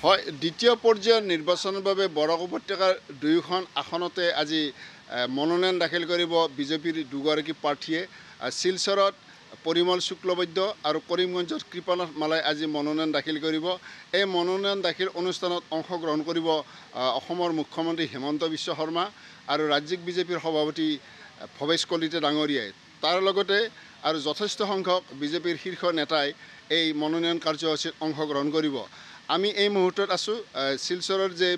হয়, দ্বিতীয় পৰ্যায়ৰ নিৰ্বাচনৰ বাবে বৰাক উপত্যকাৰ দুয়োখন আসনতে আজি মনোনয়ন দাখিল কৰিব বিজেপিৰ দুগৰাকী প্ৰাৰ্থীয়ে। শিলচৰত পৰিমল শুক্লবৈদ্য আৰু কৰিমগঞ্জত কৃপানাথ মালাই আজি মনোনয়ন দাখিল কৰিব। এই মনোনয়ন দাখিল অনুষ্ঠানত অংশগ্ৰহণ কৰিব অসমৰ মুখ্যমন্ত্ৰী হিমন্ত বিশ্ব শৰ্মা আৰু ৰাজ্যিক বিজেপিৰ সভাপতি ভৱেশ কলিতা ডাঙৰীয়াই। তাৰ লগতে আৰু যথেষ্ট সংখ্যক বিজেপিৰ শীৰ্ষ নেতাই এই মনোনয়ন কাৰ্যসূচীত অংশগ্ৰহণ কৰিব। আমি এই মুহূৰ্তত আছোঁ শিলচৰৰ যে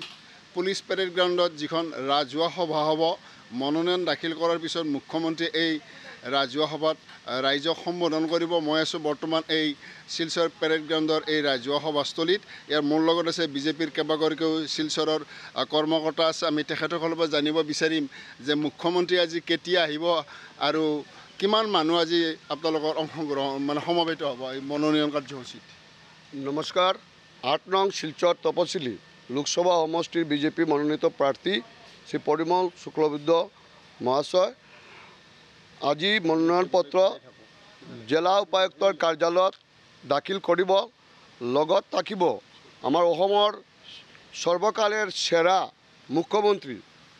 পুলিচ পেৰেড গ্ৰাউণ্ডত যিখন ৰাজহুৱা সভা হ'ব। মনোনয়ন দাখিল কৰাৰ পিছত মুখ্যমন্ত্ৰীয়ে এই ৰাজহুৱা সভাত ৰাইজক সম্বোধন কৰিব। মই আছোঁ বৰ্তমান এই শিলচৰ পেৰেড গ্ৰাউণ্ডৰ এই ৰাজহুৱা সভাস্থলীত। ইয়াৰ মোৰ লগত আছে বিজেপিৰ কেইবাগৰাকীও শিলচৰৰ কৰ্মকৰ্তা আছে। আমি তেখেতসকলৰ পৰা জানিব বিচাৰিম যে মুখ্যমন্ত্ৰী আজি কেতিয়া আহিব আৰু কিমান মানুহ আজি আপোনালোকৰ অংশগ্ৰহণ সমবেত হ'ব এই মনোনয়ন কাৰ্যসূচীত। নমস্কাৰ। 8 নং শিলচৰ তপশিলি লোকসভা সমষ্টিৰ বিজেপি মনোনীত প্ৰাৰ্থী শ্ৰী পৰিমল শুক্লবৈদ্য মহাশয় আজি মনোনয়ন পত্ৰ জিলা উপায়ুক্তৰ কাৰ্যালয়ত দাখিল কৰিব। লগত থাকিব আমাৰ অসমৰ সৰ্বকালেৰ সেরা মুখ্যমন্ত্রী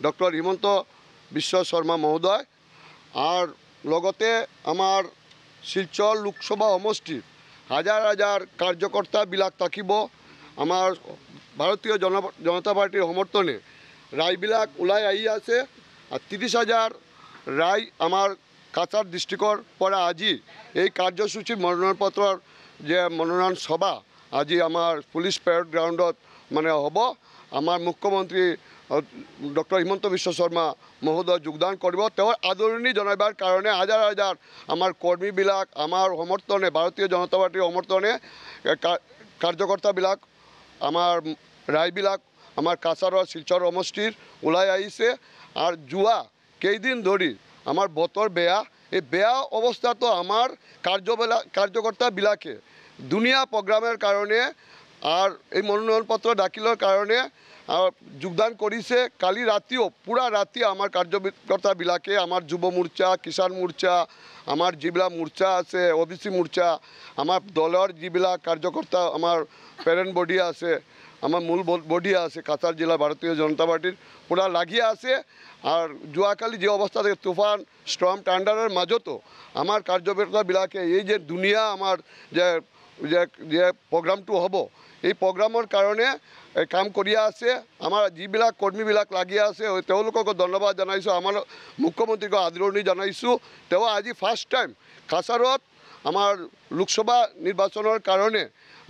ডক্টর হিমন্ত বিশ্ব শর্মা মহোদয় আর লগতে আমার শিলচর লোকসভা সমষ্টির হাজার হাজার কার্যকর্তাবিলাক থাকিব। আমার ভারতীয় জনতা পার্টির সমর্থনে রায়বিলাক ওলাই আহি আছে আর 30,000 রায় আমার কাছাৰ ডিস্ট্ৰিক্টৰ পৰা আজি এই কাৰ্যসূচীৰ মনোনয়নপত্ৰৰ যে মনোনয়ন সভা আজি আমাৰ পুলিচ পেৰেড গ্ৰাউণ্ডত হ'ব। আমাৰ মুখ্যমন্ত্ৰী ডক্টৰ হিমন্ত বিশ্ব শৰ্মা মহোদয় যোগদান কৰিব। তেওঁৰ আদৰণি জনাইবাৰ কাৰণে হাজাৰ হাজাৰ আমাৰ কৰ্মীবিলাক আমাৰ সমৰ্থনে ভাৰতীয় জনতা পাৰ্টিৰ সমৰ্থনে কাৰ্যকৰ্তাবিলাক আমাৰ ৰায়বিলাক আমাৰ কাছাৰৰ শিলচৰ সমষ্টিৰ ওলাই আহিছে। আৰু যোৱা কেইদিন ধৰি আমাৰ বতৰ বেয়া। এই বেয়া অৱস্থাতো আমাৰ কাৰ্যকৰ্তাবিলাকে দুনিয়া প্ৰগ্ৰামেৰ কাৰণে আর এই মনোনয়ন পত্র দাখিলের কারণে যোগদান করেছে। কালি রাতিও পুরা রাতি আমার কার্যকর্তাবিলাকে আমার যুব মোর্চা, কিষাণ মোর্চা, আমার যিবিলাক মোর্চা আছে, ওবিসি মোর্চা, আমার দলের যিবিলাক কার্যকর্তা আমার প্যারেন্ট বডি আছে, আমার মূল বডি আছে কাছাৰ জেলা ভাৰতীয় জনতা পাৰ্টিৰ পুৰা লাগিয়ে আছে। আৰ যোৱাকালি যে অবস্থা থেকে তুফান স্ট্রম টান্ডারের মাজতো আমার কার্যকর্তাবিলাকে এই যে দুনিয়া আমার যে প্রোগ্রামটো হ'ব এই প্রোগ্রামের কারণে কাম কৰি আছে। আমাৰ যিবিলাক কৰ্মীবিলাক লাগি আছে তেওঁলোককো ধন্যবাদ জনাইছোঁ। আমাৰ মুখ্যমন্ত্ৰীক আদৰণি জনাইছোঁ। তেওঁ আজি ফাৰ্ষ্ট টাইম কাছাৰত আমাৰ লোকসভা নিৰ্বাচনৰ কাৰণে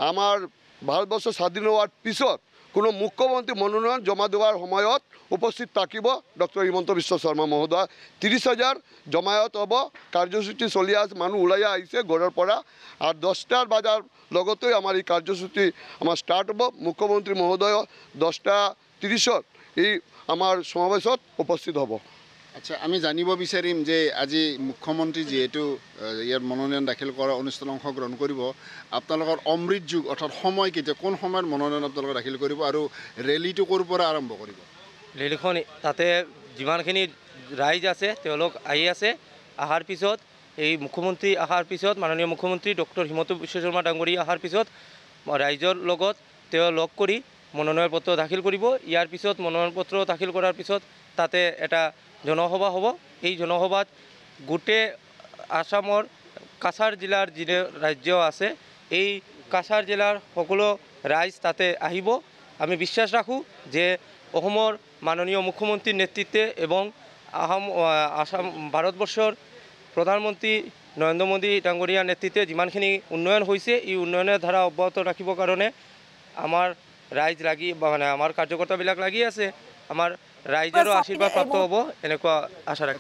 আমাৰ ভাৰতবৰ্ষ স্বাধীন হোৱাৰ পিছত কোনো মুখ্যমন্ত্ৰী মনোনয়ন জমা দেওয়াৰ সময়ত উপস্থিত থাকিব ডক্টৰ হিমন্ত বিশ্ব শৰ্মা মহোদয়। 30,000 জমায়েত হ'ব। কাৰ্যসূচী চলি আছে, মানুহ ওলাই আহিছে ঘৰৰ পৰা। আর 10টার বাজার লগতেই আমার এই কার্যসূচী আমার স্টার্ট হ'ব। মুখ্যমন্ত্রী মহোদয় 10:30 এই আমার সমাবেশত উপস্থিত হ'ব। আচ্ছা, আমি জানিব বিচাৰিম যে আজি মুখ্যমন্ত্ৰী যিহেতু ইয়াৰ মনোনয়ন দাখিল কৰা অনুষ্ঠানত অংশগ্ৰহণ কৰিব, আপোনালোকৰ অমৃত যুগ অৰ্থাৎ সময় কেতিয়া, কোন সময়ত মনোনয়ন আপোনালোকে দাখিল কৰিব আৰু ৰেলীটো ক'ৰ পৰা আৰম্ভ কৰিব? ৰেলীখন তাতে যিমানখিনি ৰাইজ আছে তেওঁলোক আহি আছে। অহাৰ পিছত এই মুখ্যমন্ত্ৰী অহাৰ পিছত মাননীয় মুখ্যমন্ত্ৰী ডক্টৰ হিমন্ত বিশ্ব শৰ্মা ডাঙৰীয়া অহাৰ পিছত ৰাইজৰ লগত তেওঁ লগ কৰি মনোনয়ন পত্ৰ দাখিল কৰিব। ইয়াৰ পিছত মনোনয়ন পত্ৰ দাখিল কৰাৰ পিছত তাতে এটা জনসভা হ'ব। এই জনসভাত গোটেই আসামৰ কাছাৰ জিলাৰ যি ৰাজ্য আছে এই কাছাৰ জিলাৰ সকলো ৰাইজ তাতে আহিব। আমি বিশ্বাস ৰাখোঁ যে অসমৰ মাননীয় মুখ্যমন্ত্ৰীৰ নেতৃত্বে এবং আসাম ভাৰতবৰ্ষৰ প্ৰধানমন্ত্ৰী নৰেন্দ্ৰ মোদী ডাঙৰীয়াৰ নেতৃত্বে যিমানখিনি উন্নয়ন হৈছে এই উন্নয়নৰ ধাৰা অব্যাহত ৰাখিবৰ কাৰণে আমাৰ ৰাইজ লাগি আমাৰ কাৰ্যকৰ্তাবিলাক লাগি আছে। আমাৰ ৰাইজৰো আশীৰ্বাদ প্ৰাপ্ত হ'ব এনেকুৱা আশা ৰাখি